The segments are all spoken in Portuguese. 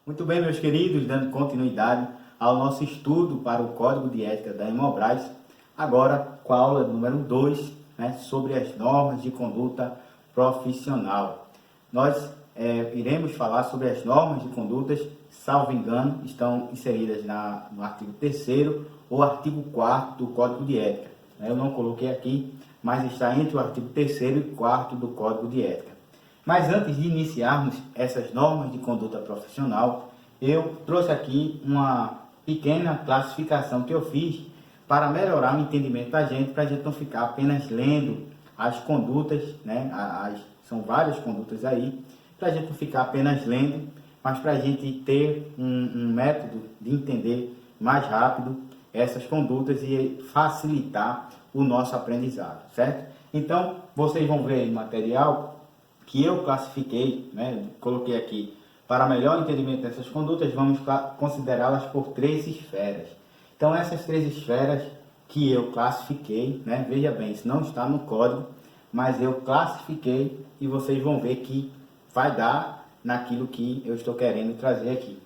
Muito bem, meus queridos, dando continuidade ao nosso estudo para o Código de Ética da Imobras, agora com a aula número 2, sobre as normas de conduta profissional. Nós iremos falar sobre as normas de condutas, salvo engano, estão inseridas no artigo 3º ou artigo 4º do Código de Ética. Eu não coloquei aqui, mas está entre o artigo 3º e 4º do Código de Ética. Mas antes de iniciarmos essas normas de conduta profissional, eu trouxe aqui uma pequena classificação que eu fiz para melhorar o entendimento da gente, para a gente não ficar apenas lendo as condutas, são várias condutas aí, para a gente não ficar apenas lendo, mas para a gente ter um método de entender mais rápido essas condutas e facilitar o nosso aprendizado, certo? Então, vocês vão ver aí no material que eu classifiquei, coloquei aqui, para melhor entendimento dessas condutas, vamos considerá-las por 3 esferas. Então, essas 3 esferas que eu classifiquei, veja bem, isso não está no código, mas eu classifiquei e vocês vão ver que vai dar naquilo que eu estou querendo trazer aqui,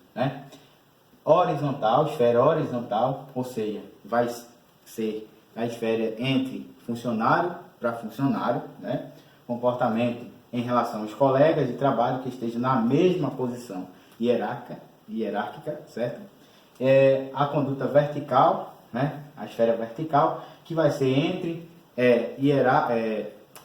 Horizontal, esfera horizontal, ou seja, vai ser a esfera entre funcionário para funcionário, comportamento em relação aos colegas de trabalho que estejam na mesma posição hierárquica, certo? A conduta vertical, a esfera vertical, que vai ser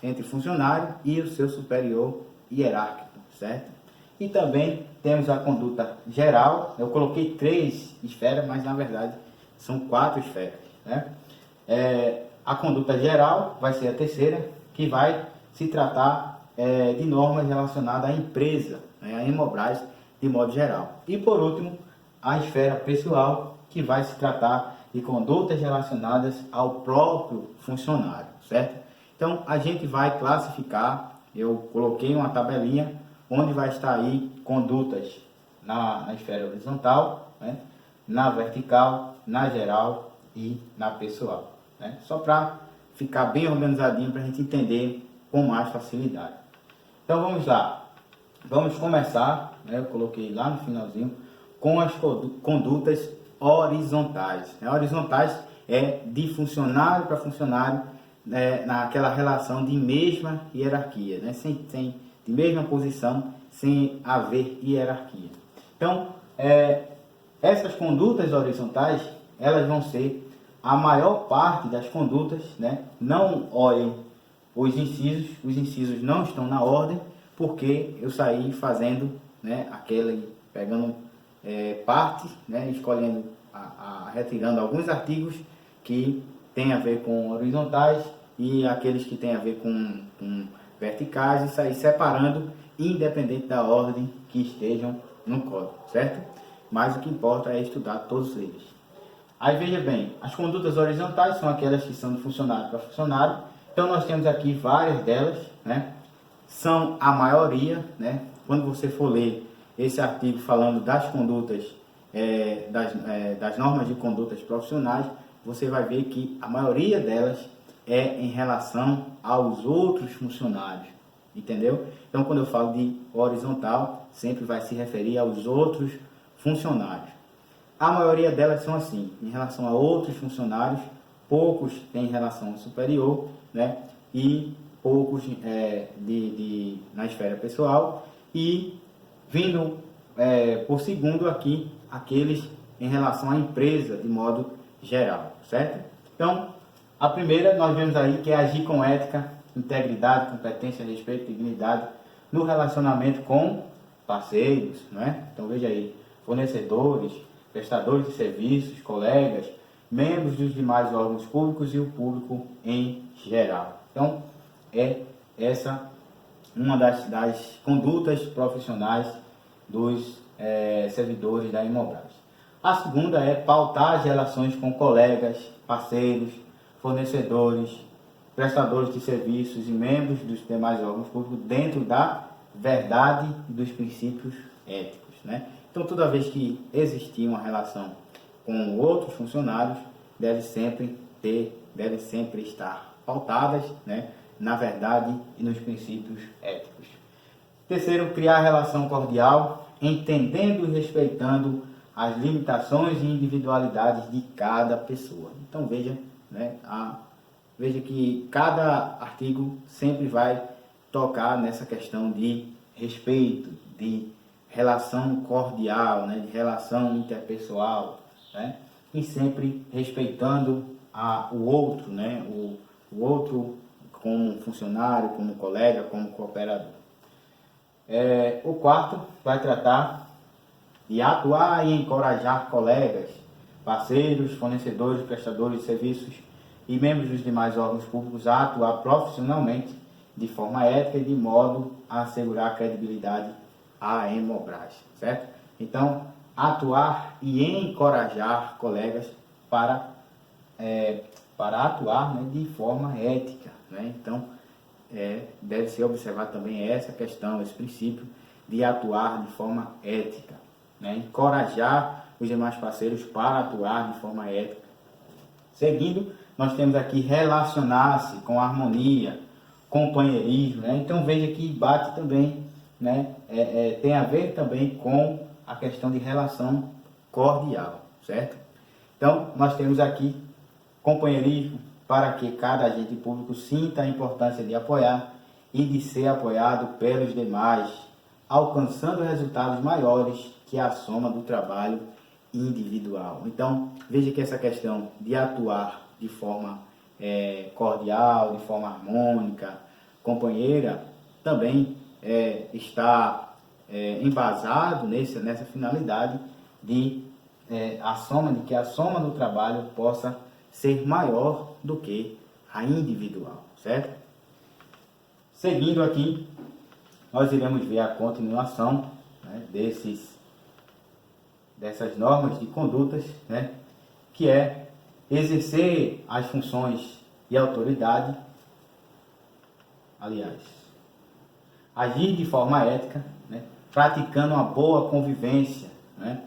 entre funcionário e o seu superior hierárquico, certo? E também temos a conduta geral. Eu coloquei 3 esferas, mas na verdade são 4 esferas, a conduta geral vai ser a terceira, que vai se tratar de normas relacionadas à empresa, a Imobras de modo geral. E por último, a esfera pessoal, que vai se tratar de condutas relacionadas ao próprio funcionário, certo? Então, a gente vai classificar, eu coloquei uma tabelinha, onde vai estar aí condutas na esfera horizontal, na vertical, na geral e na pessoal, Só para ficar bem organizadinho, para a gente entender com mais facilidade. Então vamos lá, vamos começar, eu coloquei lá no finalzinho, com as condutas horizontais. Horizontais é de funcionário para funcionário, naquela relação de mesma hierarquia, sem de mesma posição, sem haver hierarquia. Então, essas condutas horizontais, elas vão ser a maior parte das condutas, não olhem os incisos não estão na ordem, porque eu saí fazendo, pegando partes, escolhendo, retirando alguns artigos que tem a ver com horizontais e aqueles que tem a ver com verticais, e sair separando, independente da ordem que estejam no código, certo? Mas o que importa é estudar todos eles. Aí veja bem, as condutas horizontais são aquelas que são de funcionário para funcionário. Então nós temos aqui várias delas, são a maioria, quando você for ler esse artigo falando das condutas, das normas de condutas profissionais, você vai ver que a maioria delas é em relação aos outros funcionários, entendeu? Então quando eu falo de horizontal, sempre vai se referir aos outros funcionários. A maioria delas são assim, em relação a outros funcionários, poucos em relação ao superior, e poucos na esfera pessoal, e vindo por segundo aqui, aqueles em relação à empresa de modo geral, certo? Então, a primeira nós vemos aí que é agir com ética, integridade, competência, respeito e dignidade no relacionamento com parceiros, Então veja aí, fornecedores, prestadores de serviços, colegas, membros dos demais órgãos públicos e o público em geral. Então, essa uma das condutas profissionais dos servidores da Imobras. A segunda é pautar as relações com colegas, parceiros, fornecedores, prestadores de serviços e membros dos demais órgãos públicos dentro da verdade e dos princípios éticos, Então, toda vez que existir uma relação com outros funcionários, deve sempre estar pautadas, na verdade e nos princípios éticos. Terceiro, criar relação cordial entendendo e respeitando as limitações e individualidades de cada pessoa. Então veja, né, veja que cada artigo sempre vai tocar nessa questão de respeito, de relação cordial, né, de relação interpessoal, né, e sempre respeitando o outro, né, o outro como funcionário, como colega, como cooperador. O quarto vai tratar de atuar e encorajar colegas, parceiros, fornecedores, prestadores de serviços e membros dos demais órgãos públicos a atuar profissionalmente de forma ética e de modo a assegurar a credibilidade à Hemobras, certo? Então, atuar e encorajar colegas para atuar, né, de forma ética, né? Então, deve ser observado também essa questão, esse princípio de atuar de forma ética, né? Encorajar os demais parceiros para atuar de forma ética. Seguindo, nós temos aqui relacionar-se com harmonia, companheirismo, né? Então veja que bate também, né? Tem a ver também com a questão de relação cordial, certo? Então nós temos aqui companheirismo para que cada agente público sinta a importância de apoiar e de ser apoiado pelos demais, alcançando resultados maiores que a soma do trabalho individual. Então, veja que essa questão de atuar de forma cordial, de forma harmônica, companheira, também está embasado nessa finalidade de que a soma do trabalho possa ser maior do que a individual, certo? Seguindo aqui, nós iremos ver a continuação, né, dessas normas de condutas, né, que é exercer as funções de autoridade, agir de forma ética, né, praticando uma boa convivência, né,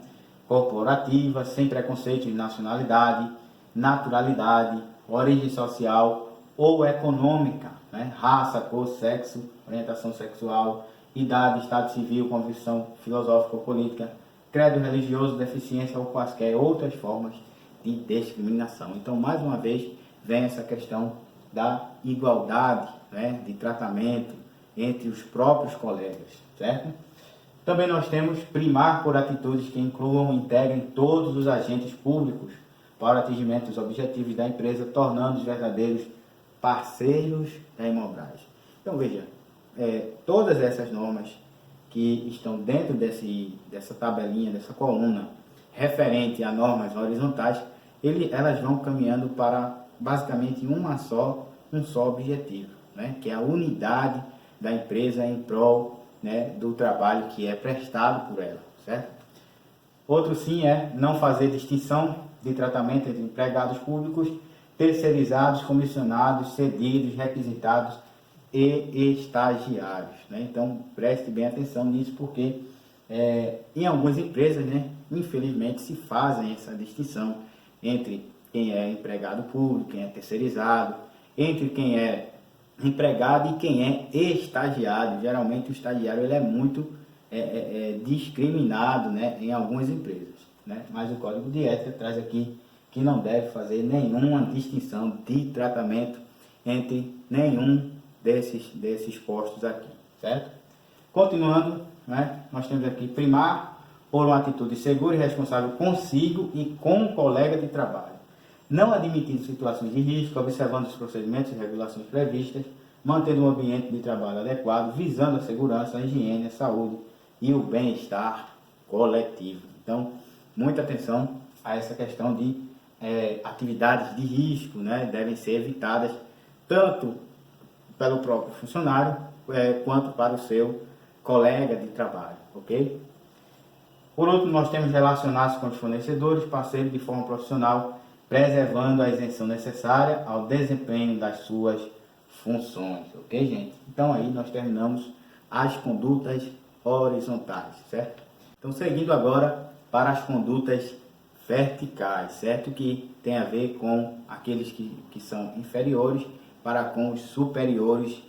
corporativa, sem preconceito de nacionalidade, naturalidade, origem social ou econômica, né, raça, cor, sexo, orientação sexual, idade, estado civil, convicção filosófica ou política, credo religioso, deficiência ou quaisquer outras formas de discriminação. Então, mais uma vez, vem essa questão da igualdade, né, de tratamento entre os próprios colegas, certo? Também nós temos primar por atitudes que incluam e integrem todos os agentes públicos para o atingimento dos objetivos da empresa, tornando-os verdadeiros parceiros da Hemobras. Então, veja, todas essas normas que estão dentro dessa tabelinha, dessa coluna, referente a normas horizontais, elas vão caminhando para basicamente um só objetivo, né? Que é a unidade da empresa em prol, né, do trabalho que é prestado por ela, certo? Outro sim é não fazer distinção de tratamento entre empregados públicos, terceirizados, comissionados, cedidos, requisitados e estagiários, né? Então preste bem atenção nisso, porque em algumas empresas, né, infelizmente se fazem essa distinção entre quem é empregado público, quem é terceirizado, entre quem é empregado e quem é estagiário. Geralmente o estagiário ele é muito discriminado, né, em algumas empresas, né? Mas o Código de Ética traz aqui que não deve fazer nenhuma distinção de tratamento entre nenhum desses postos aqui, certo? Continuando, né, nós temos aqui primar por uma atitude segura e responsável consigo e com o colega de trabalho, não admitindo situações de risco, observando os procedimentos e regulações previstas, mantendo um ambiente de trabalho adequado, visando a segurança, a higiene, a saúde e o bem-estar coletivo. Então, muita atenção a essa questão de atividades de risco, né, devem ser evitadas tanto pelo próprio funcionário quanto para o seu colega de trabalho, ok? Por último, nós temos relacionar-se com os fornecedores, parceiros de forma profissional, preservando a isenção necessária ao desempenho das suas funções, ok, gente? Então aí nós terminamos as condutas horizontais, certo? Então seguindo agora para as condutas verticais, certo? Que tem a ver com aqueles que são inferiores para com os superiores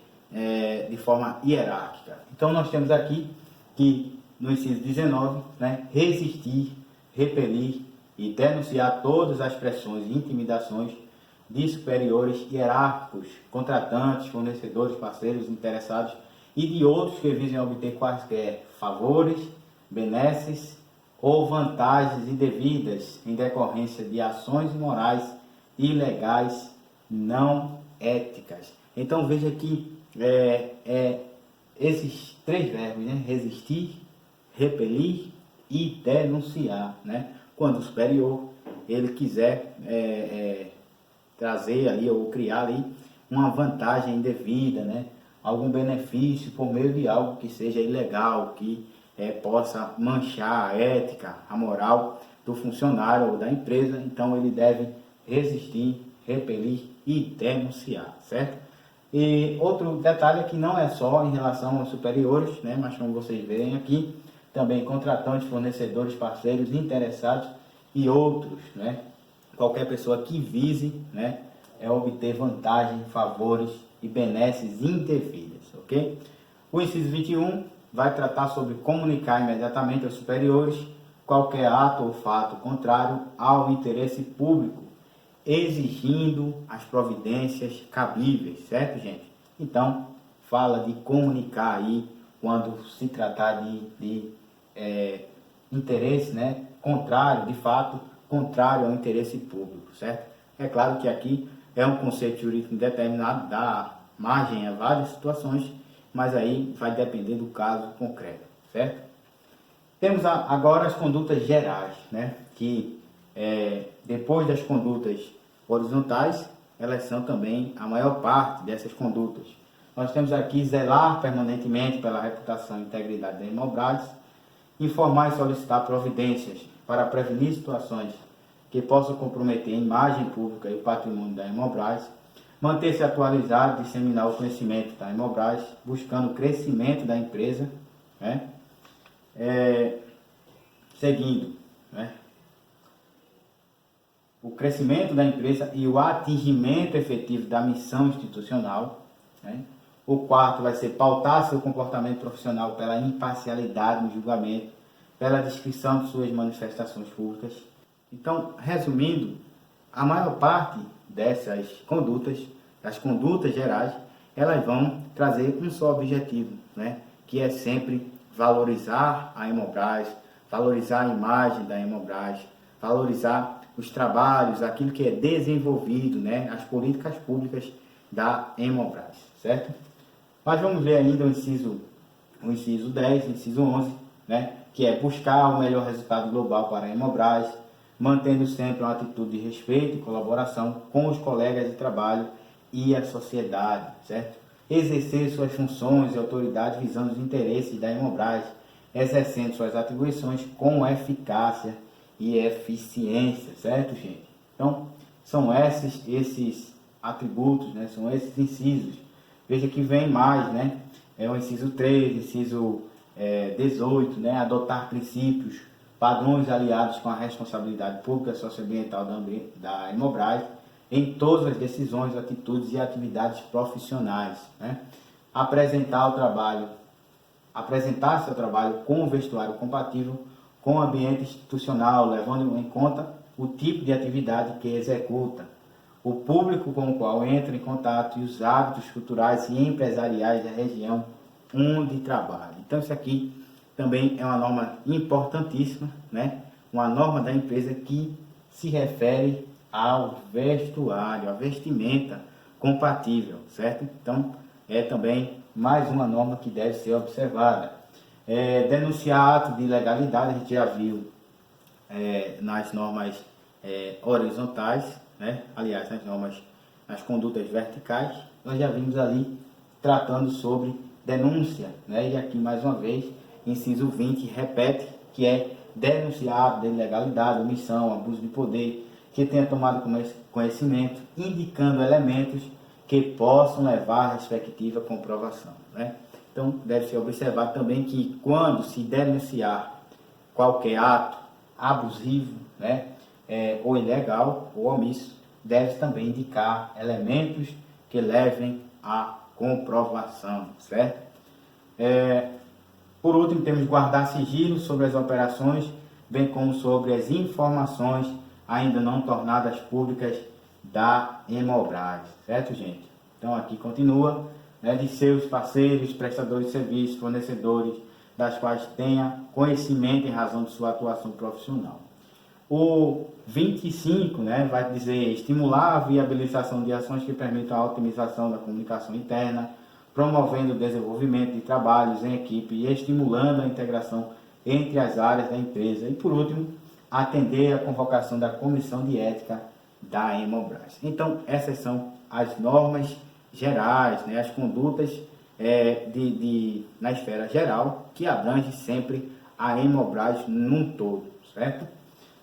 de forma hierárquica. Então nós temos aqui que no inciso 19, né, resistir, repelir e denunciar todas as pressões e intimidações de superiores hierárquicos, contratantes, fornecedores, parceiros, interessados e de outros que visem obter quaisquer favores, benesses ou vantagens indevidas em decorrência de ações morais ilegais não éticas. Então veja que esses três verbos, né? Resistir, repelir e denunciar, né? Quando o superior ele quiser trazer ali ou criar ali uma vantagem indevida, né? Algum benefício por meio de algo que seja ilegal, que possa manchar a ética, a moral do funcionário ou da empresa, então ele deve resistir, repelir e denunciar, certo? E outro detalhe é que não é só em relação aos superiores, né? Mas como vocês veem aqui, também contratantes, fornecedores, parceiros, interessados e outros, né? Qualquer pessoa que vise, né, obter vantagem, favores e benesses indevidas, ok? O inciso 21 vai tratar sobre comunicar imediatamente aos superiores qualquer ato ou fato contrário ao interesse público, exigindo as providências cabíveis, certo, gente? Então, fala de comunicar aí quando se tratar de interesse, né, contrário, de fato, contrário ao interesse público, certo? É claro que aqui é um conceito jurídico determinado, dá margem a várias situações, mas aí vai depender do caso concreto, certo? Temos agora as condutas gerais, né? Que depois das condutas horizontais, elas são também a maior parte dessas condutas. Nós temos aqui zelar permanentemente pela reputação e integridade da Inmobras, informar e solicitar providências para prevenir situações que possam comprometer a imagem pública e o patrimônio da Inmobras, manter-se atualizado, disseminar o conhecimento da Inmobras, buscando o crescimento da empresa, né? Seguindo, né, o crescimento da empresa e o atingimento efetivo da missão institucional, né? O quarto vai ser pautar seu comportamento profissional pela imparcialidade no julgamento, pela descrição de suas manifestações públicas. Então, resumindo, a maior parte dessas condutas, das condutas gerais, elas vão trazer um só objetivo, né? Que é sempre valorizar a Inmobras, valorizar a imagem da Inmobras, valorizar os trabalhos, aquilo que é desenvolvido, né? As políticas públicas da Inmobras, certo? Mas vamos ver ainda o inciso 10, o inciso 11, né? Que é buscar o melhor resultado global para a Inmobras, mantendo sempre uma atitude de respeito e colaboração com os colegas de trabalho e a sociedade, certo? Exercer suas funções e autoridade visando os interesses da Inmobras, exercendo suas atribuições com eficácia e eficiência, certo, gente? Então, são esses atributos, né? São esses incisos. Veja que vem mais, né? É o inciso 3, inciso 18, né? Adotar princípios, padrões aliados com a responsabilidade pública socioambiental da Inmobras em todas as decisões, atitudes e atividades profissionais, né? Apresentar seu trabalho com um vestuário compatível com o ambiente institucional, levando em conta o tipo de atividade que executa, o público com o qual entra em contato e os hábitos culturais e empresariais da região onde trabalha. Então isso aqui também é uma norma importantíssima, né? Uma norma da empresa que se refere ao vestuário, à vestimenta compatível, certo? Então é também mais uma norma que deve ser observada. Denunciar ato de ilegalidade, a gente já viu nas normas horizontais, né? Aliás, nas condutas verticais, nós já vimos ali tratando sobre denúncia, né? E aqui mais uma vez, inciso 20 repete que é denunciar ato de ilegalidade, omissão, abuso de poder, que tenha tomado conhecimento, indicando elementos que possam levar à respectiva comprovação, né? Então, deve ser observado também que quando se denunciar qualquer ato abusivo, né, ou ilegal ou omisso, deve também indicar elementos que levem à comprovação, certo? Por último, temos guardar sigilo sobre as operações, bem como sobre as informações ainda não tornadas públicas da Hemobras, certo, gente? Então aqui continua, né, de seus parceiros, prestadores de serviços, fornecedores, das quais tenha conhecimento em razão de sua atuação profissional. O 25, né, vai dizer estimular a viabilização de ações que permitam a otimização da comunicação interna, promovendo o desenvolvimento de trabalhos em equipe e estimulando a integração entre as áreas da empresa. E por último, atender a convocação da Comissão de Ética da Hemobras. Então, essas são as normas gerais, né, as condutas na esfera geral, que abrange sempre a Hemobras num todo, certo?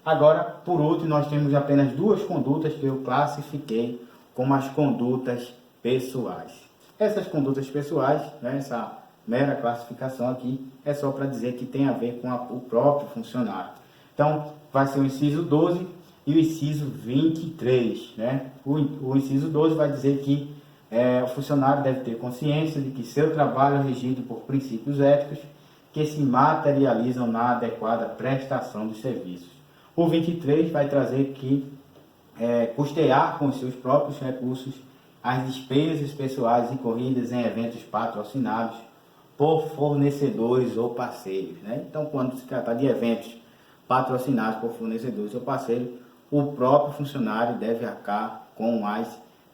Agora, por último, nós temos apenas duas condutas que eu classifiquei como as condutas pessoais. Essas condutas pessoais, né, essa mera classificação aqui, é só para dizer que tem a ver com o próprio funcionário. Então, vai ser o inciso 12 e o inciso 23. Né? O inciso 12 vai dizer que o funcionário deve ter consciência de que seu trabalho é regido por princípios éticos que se materializam na adequada prestação de serviços. O 23 vai trazer que custear com os seus próprios recursos as despesas pessoais incorridas em eventos patrocinados por fornecedores ou parceiros. Né? Então, quando se trata de eventos patrocinados por fornecedores ou parceiros, o próprio funcionário deve arcar com as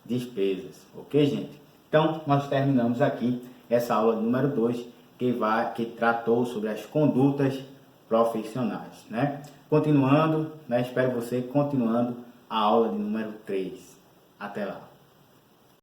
despesas. Ok, gente? Então, nós terminamos aqui essa aula número 2, que tratou sobre as condutas profissionais. Né? Continuando, né, espero você continuando a aula de número 3. Até lá.